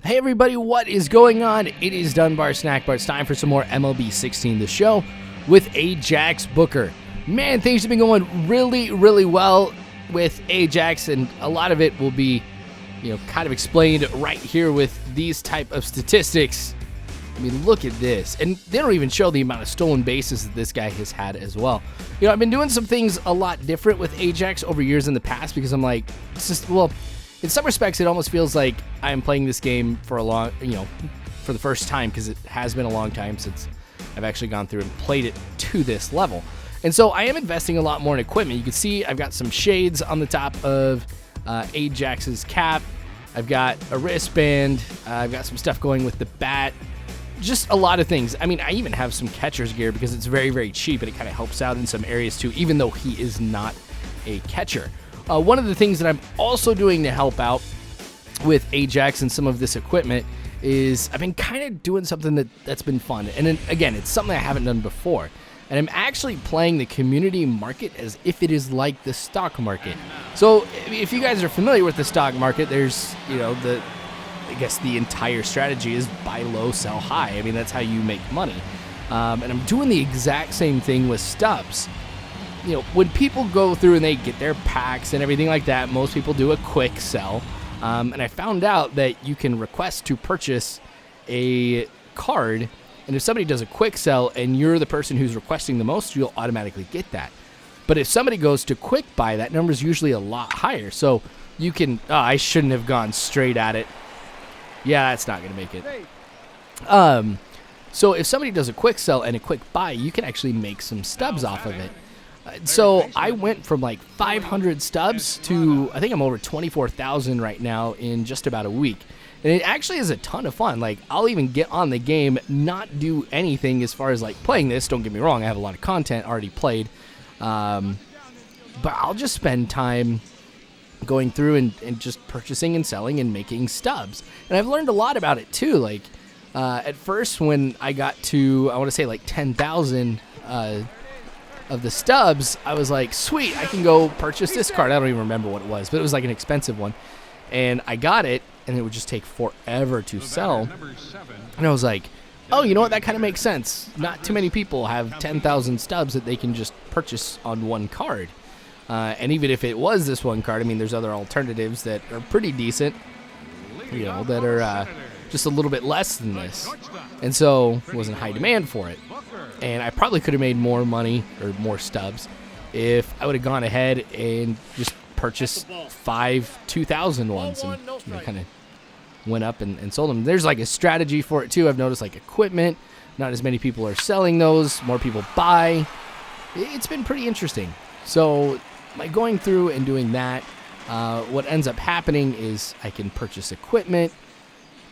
Hey everybody, what is going on? It is Dunbar Snackbar. It's time for some more MLB 16 The Show with Ajax Booker. Man, things have been going really well with Ajax, and a lot of it will be, kind of explained right here with these type of statistics. I mean, look at this. And they don't even show the amount of stolen bases that this guy has had as well. I've been doing some things a lot different with Ajax over years in the past because I'm like, it's just, well, in some respects, it almost feels like I'm playing this game for for the first time, because it has been a long time since I've actually gone through and played it to this level. And so I am investing a lot more in equipment. You can see I've got some shades on the top of Ajax's cap. I've got a wristband. I've got some stuff going with the bat. Just a lot of things. I mean, I even have some catcher's gear because it's very cheap, and it kind of helps out in some areas too, even though he is not a catcher. One of the things that I'm also doing to help out with Ajax and some of this equipment is I've been kind of doing something that's been fun. And then, again, it's something I haven't done before. And I'm actually playing the community market as if it is like the stock market. So if you guys are familiar with the stock market, there's, I guess the entire strategy is buy low, sell high. I mean, that's how you make money. And I'm doing the exact same thing with stubs. When people go through and they get their packs and everything like that, most people do a quick sell. And I found out that you can request to purchase a card, and if somebody does a quick sell and you're the person who's requesting the most, you'll automatically get that. But if somebody goes to quick buy, that number is usually a lot higher. So you can, I shouldn't have gone straight at it. Yeah, that's not going to make it. So if somebody does a quick sell and a quick buy, you can actually make some stubs off of it. So I went from like 500 stubs to, I think I'm over 24,000 right now in just about a week. And it actually is a ton of fun. Like, I'll even get on the game, not do anything as far as like playing this. Don't get me wrong, I have a lot of content already played. But I'll just spend time going through and just purchasing and selling and making stubs. And I've learned a lot about it too. Like, at first when I got to, I want to say like 10,000 of the stubs, I was like, sweet, I can go purchase this card. I don't even remember what it was, but it was like an expensive one. And I got it, and it would just take forever to sell. And I was like, oh, you know what? That kind of makes sense. Not too many people have 10,000 stubs that they can just purchase on one card. And even if it was this one card, I mean, there's other alternatives that are pretty decent, that are just a little bit less than this. And so wasn't high demand for it. And I probably could have made more money or more stubs if I would have gone ahead and just purchased 5 2,000 ones and kind of went up and sold them. There's like a strategy for it too. I've noticed like equipment, not as many people are selling those, more people buy. It's been pretty interesting. So by going through and doing that, what ends up happening is I can purchase equipment.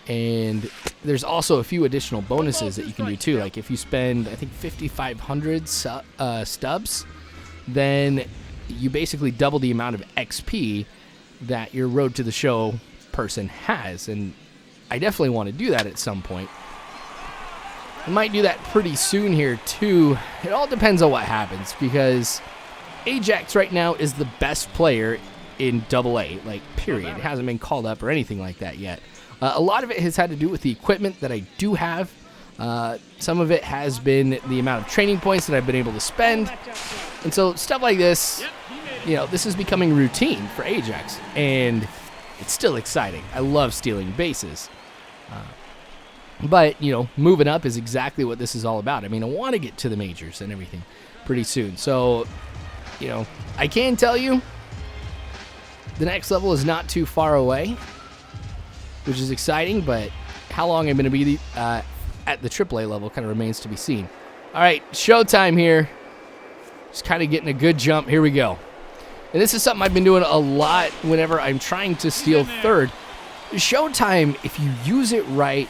And there's also a few additional bonuses that you can do too. Like if you spend, I think, 5,500 stubs, then you basically double the amount of XP that your Road to the Show person has. And I definitely want to do that at some point. I might do that pretty soon here too. It all depends on what happens, because Ajax right now is the best player in AA, like period. It hasn't been called up or anything like that yet. A lot of it has had to do with the equipment that I do have. Some of it has been the amount of training points that I've been able to spend. And so stuff like this, this is becoming routine for Ajax. And it's still exciting. I love stealing bases. But, moving up is exactly what this is all about. I mean, I want to get to the majors and everything pretty soon. So, I can tell you the next level is not too far away, which is exciting, but how long I'm going to be at the AAA level kind of remains to be seen. All right, showtime here. Just kind of getting a good jump. Here we go. And this is something I've been doing a lot whenever I'm trying to steal third. Showtime, if you use it right,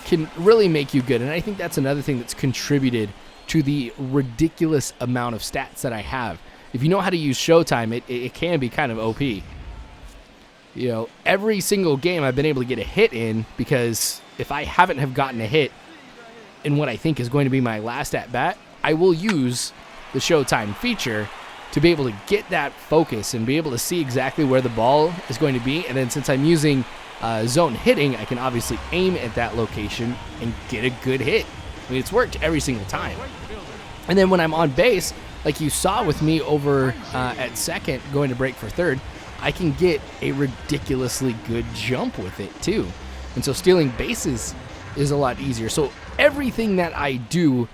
can really make you good. And I think that's another thing that's contributed to the ridiculous amount of stats that I have. If you know how to use showtime, it can be kind of OP. Every single game I've been able to get a hit in, because if I haven't have gotten a hit in what I think is going to be my last at-bat, I will use the showtime feature to be able to get that focus and be able to see exactly where the ball is going to be. And then since I'm using zone hitting, I can obviously aim at that location and get a good hit. I mean, it's worked every single time. And then when I'm on base, like you saw with me over at second going to break for third, I can get a ridiculously good jump with it too. And so stealing bases is a lot easier. So everything that I do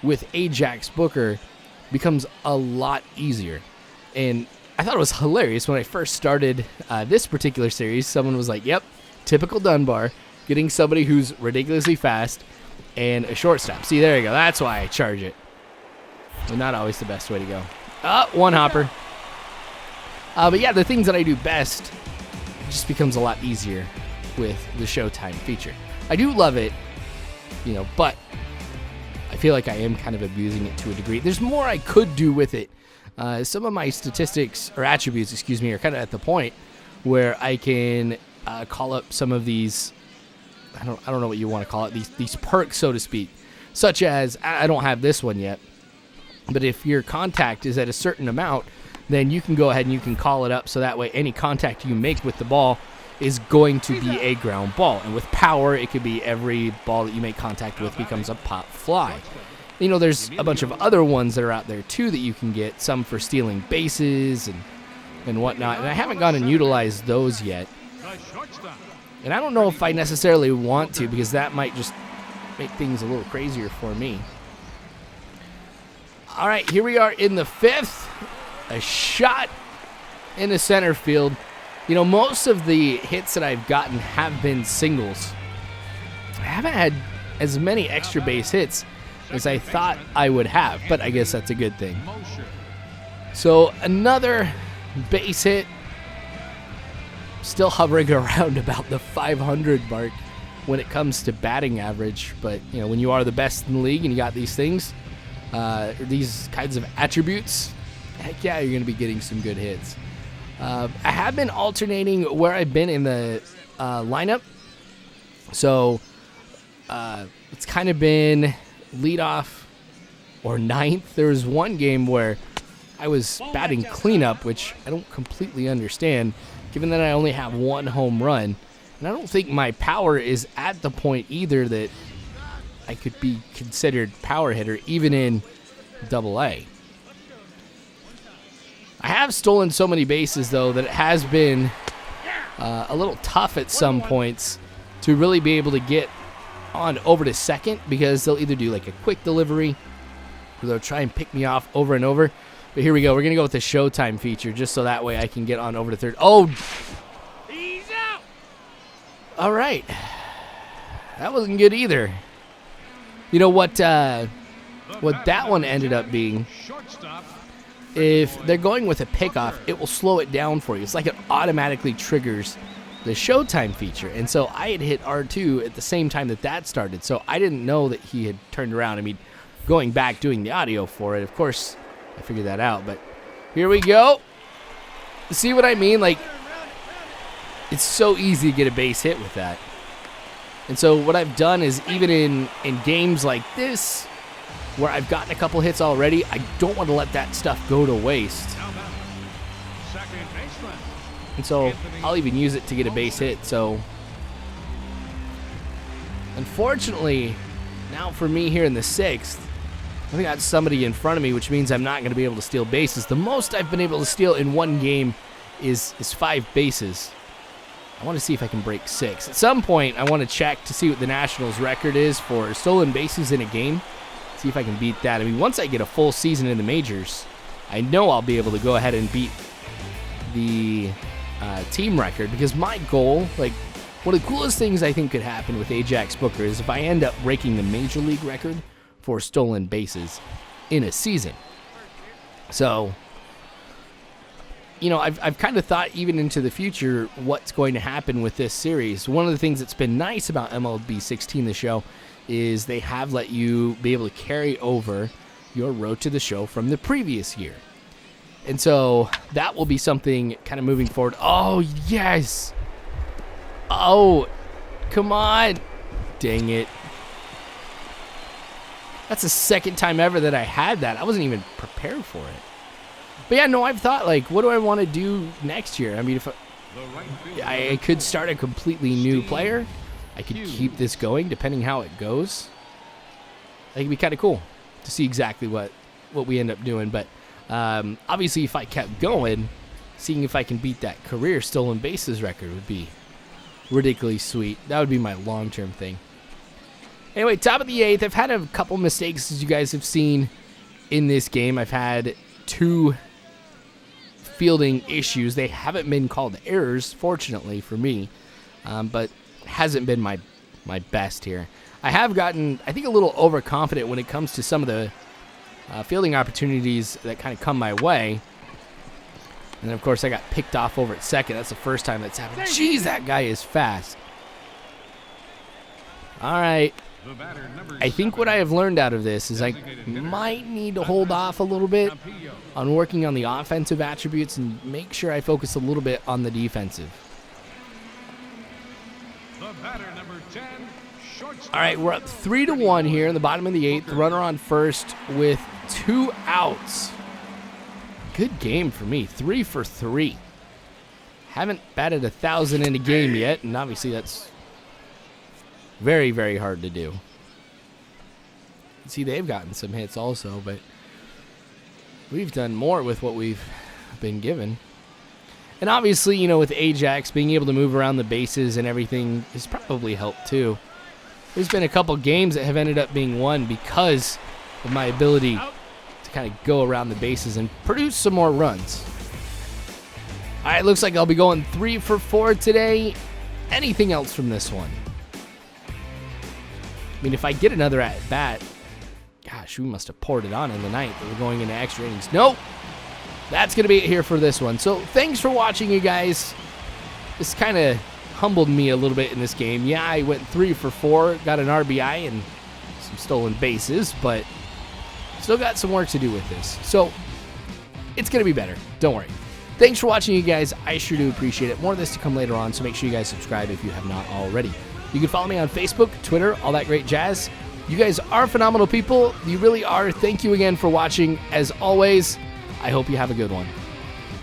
with Ajax Booker becomes a lot easier. And I thought it was hilarious when I first started this particular series. Someone was like, yep, typical Dunbar, getting somebody who's ridiculously fast and a shortstop. See, there you go. That's why I charge it. Well, not always the best way to go. One hopper. But yeah, the things that I do best just becomes a lot easier with the Showtime feature. I do love it, you know, but I feel like I am kind of abusing it to a degree. There's more I could do with it. Some of my statistics or attributes, excuse me, are kind of at the point where I can call up some of these. I don't know what you want to call it. These perks, so to speak, such as I don't have this one yet, but if your contact is at a certain amount, then you can go ahead and you can call it up so that way any contact you make with the ball is going to be a ground ball. And with power, it could be every ball that you make contact with becomes a pop fly. You know, there's a bunch of other ones that are out there too that you can get, some for stealing bases and whatnot, and I haven't gone and utilized those yet. And I don't know if I necessarily want to, because that might just make things a little crazier for me. All right, here we are in the fifth. A shot in the center field. You know, most of the hits that I've gotten have been singles. I haven't had as many extra base hits as I thought I would have, but I guess that's a good thing. So another base hit. Still hovering around about the 500 mark when it comes to batting average. But, you know, when you are the best in the league and you got these things, these kinds of attributes, heck yeah, you're going to be getting some good hits. I have been alternating where I've been in the lineup. So it's kind of been leadoff or ninth. There was one game where I was batting cleanup, which I don't completely understand, given that I only have one home run. And I don't think my power is at the point either that I could be considered power hitter, even in Double-A. I have stolen so many bases, though, that it has been a little tough at some points to really be able to get on over to second, because they'll either do like a quick delivery or they'll try and pick me off over and over. But here we go. We're going to go with the Showtime feature just so that way I can get on over to third. Oh! He's out! All right. That wasn't good either. You know what that one ended up being, if they're going with a pickoff, it will slow it down for you. It's like it automatically triggers the Showtime feature. And so I had hit R2 at the same time that started, so I didn't know that he had turned around. I mean, going back, doing the audio for it, of course, I figured that out. But here we go. See what I mean? Like, it's so easy to get a base hit with that. And so what I've done is, even in games like this, where I've gotten a couple hits already, I don't want to let that stuff go to waste. And so I'll even use it to get a base hit. So unfortunately, now for me here in the sixth, I think I got somebody in front of me, which means I'm not going to be able to steal bases. The most I've been able to steal in one game is 5 bases. I want to see if I can break 6. At some point, I want to check to see what the Nationals record is for stolen bases in a game. See if I can beat that. I mean, once I get a full season in the majors, I know I'll be able to go ahead and beat the team record, because my goal, like, one of the coolest things I think could happen with Ajax Booker is if I end up breaking the major league record for stolen bases in a season. So, you know, I've kind of thought even into the future what's going to happen with this series. One of the things that's been nice about MLB 16, the show, is they have let you be able to carry over your road to the show from the previous year. And so that will be something kind of moving forward. Oh, yes. Oh, come on. Dang it. That's the second time ever that I had that. I wasn't even prepared for it. But yeah, no, I've thought, like, what do I want to do next year? I mean, I could start a completely new player. I could keep this going depending how it goes. I think it'd be kind of cool to see exactly what we end up doing. But obviously, if I kept going, seeing if I can beat that career stolen bases record would be ridiculously sweet. That would be my long-term thing. Anyway, top of the 8th. I've had a couple mistakes, as you guys have seen in this game. I've had 2 fielding issues. They haven't been called errors, fortunately for me, but hasn't been my best here. I have gotten, I think, a little overconfident when it comes to some of the fielding opportunities that kind of come my way. And then, of course, I got picked off over at second. That's the first time that's happened. Jeez, that guy is fast. All right. I think what I have learned out of this is I might need to hold off a little bit on working on the offensive attributes and make sure I focus a little bit on the defensive. All right, we're up 3-1 here in the bottom of the 8th. Runner on first with 2 outs. Good game for me. 3 for 3. Haven't batted 1,000 in a game yet, and obviously that's very, very hard to do. See, they've gotten some hits also, but we've done more with what we've been given. And obviously, you know, with Ajax, being able to move around the bases and everything has probably helped too. There's been a couple games that have ended up being won because of my ability to kind of go around the bases and produce some more runs. All right, looks like I'll be going 3 for 4 today. Anything else from this one? I mean, if I get another at-bat, gosh, we must have poured it on in the ninth. We're going into extra innings. Nope. That's going to be it here for this one. So thanks for watching, you guys. This kind of humbled me a little bit in this game. Yeah, I went 3 for 4, got an RBI and some stolen bases, but still got some work to do with this. So it's going to be better. Don't worry. Thanks for watching, you guys. I sure do appreciate it. More of this to come later on, so make sure you guys subscribe if you have not already. You can follow me on Facebook, Twitter, all that great jazz. You guys are phenomenal people. You really are. Thank you again for watching. As always, I hope you have a good one.